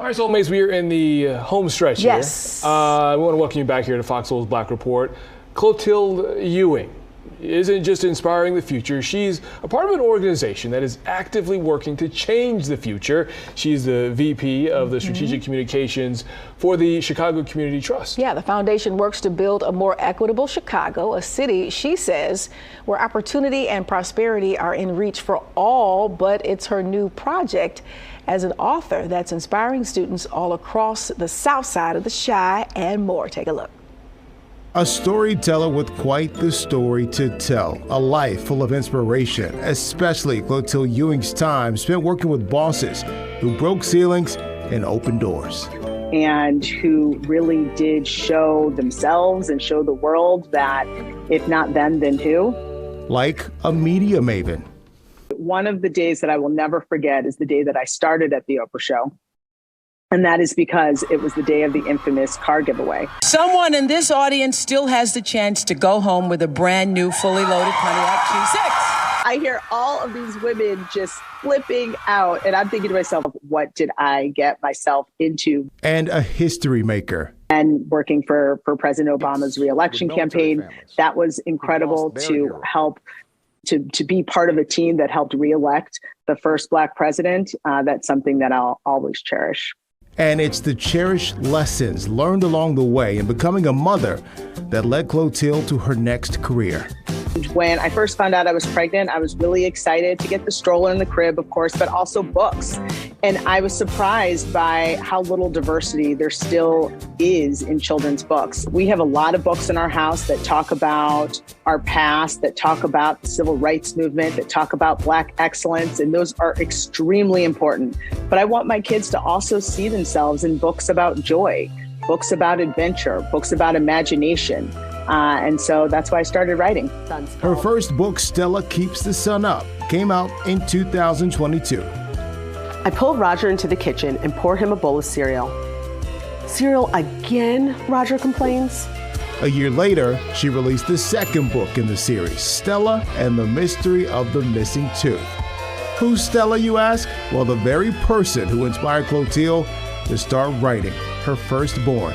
All right, soulmates, we are in the home stretch here. Yes. We want to welcome you back here to FOXSOUL's Black Report. Clothilde Ewing isn't just inspiring the future. She's a part of an organization that is actively working to change the future. She's the VP of the Strategic Communications for the Chicago Community Trust. Yeah, the foundation works to build a more equitable Chicago, a city, she says, where opportunity and prosperity are in reach for all, but it's her new project as an author that's inspiring students all across the south side of the Chi and more. Take a look. A storyteller with quite the story to tell, a life full of inspiration, especially Clothilde Ewing's time spent working with bosses who broke ceilings and opened doors. And who really did show themselves and show the world that if not them, then who? Like a media maven. One of the days that I will never forget is the day that I started at the Oprah show. And that is because it was the day of the infamous car giveaway. Someone in this audience still has the chance to go home with a brand new, fully loaded Pontiac G6. I hear all of these women just flipping out. And I'm thinking to myself, what did I get myself into? And a history maker. And working for President Obama's reelection campaign, that was incredible to help to be part of a team that helped reelect the first Black president. That's something that I'll always cherish. And it's the cherished lessons learned along the way in becoming a mother that led Clothilde to her next career. When I first found out I was pregnant, I was really excited to get the stroller in the crib, of course, but also books. And I was surprised by how little diversity there still is in children's books. We have a lot of books in our house that talk about our past, that talk about the civil rights movement, that talk about Black excellence, and those are extremely important. But I want my kids to also see themselves in books about joy, books about adventure, books about imagination. And so that's why I started writing. Her first book, Stella Keeps the Sun Up, came out in 2022. I pull Roger into the kitchen and pour him a bowl of cereal. Cereal again, Roger complains. A year later, she released the second book in the series, Stella and the Mystery of the Missing Tooth. Who's Stella, you ask? Well, the very person who inspired Clothilde to start writing her firstborn.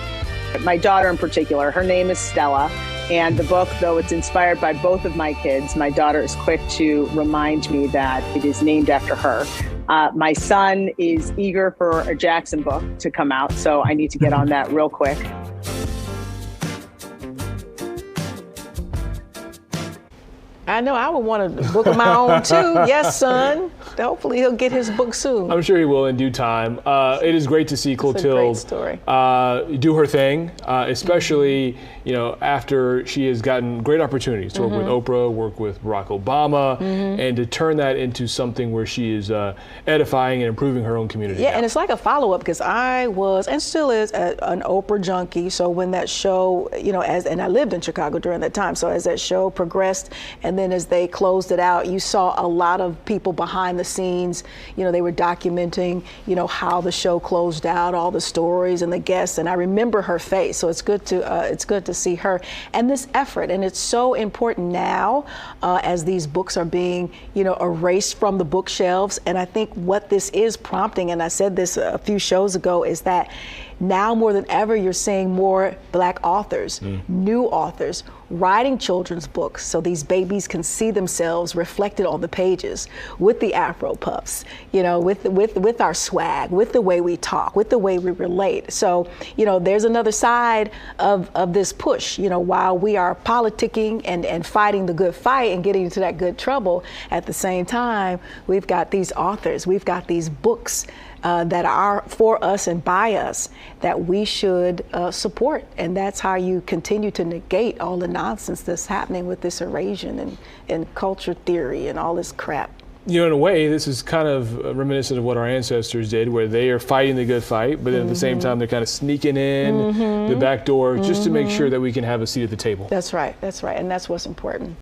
My daughter in particular, her name is Stella. And the book, though it's inspired by both of my kids, my daughter is quick to remind me that it is named after her. My son is eager for a Jackson book to come out, so I need to get on that real quick. I know I would want a book of my own too. Yes, son. Hopefully he'll get his book soon. I'm sure he will in due time. It is great to see Clothilde do her thing, especially after she has gotten great opportunities to work with Oprah, work with Barack Obama, and to turn that into something where she is edifying and improving her own community. Yeah, and it's like a follow-up because I was and still is an Oprah junkie. So when that show, and I lived in Chicago during that time. So as that show progressed, and then as they closed it out, you saw a lot of people behind the scenes. They were documenting, how the show closed out, all the stories and the guests. And I remember her face. So it's good to see her and this effort. And it's so important now as these books are being, erased from the bookshelves. And I think what this is prompting, and I said this a few shows ago, is that now more than ever, you're seeing more Black authors, new authors, writing children's books so these babies can see themselves reflected on the pages with the Afro puffs, with our swag, with the way we talk, with the way we relate. So, there's another side of this push, while we are politicking and fighting the good fight and getting into that good trouble, at the same time, we've got these authors, we've got these books that are for us and by us that we should support. And that's how you continue to negate all the nonsense that's happening with this erasure and culture theory and all this crap. In a way, this is kind of reminiscent of what our ancestors did, where they are fighting the good fight, but then at the same time, they're kind of sneaking in the back door just to make sure that we can have a seat at the table. That's right. And that's what's important.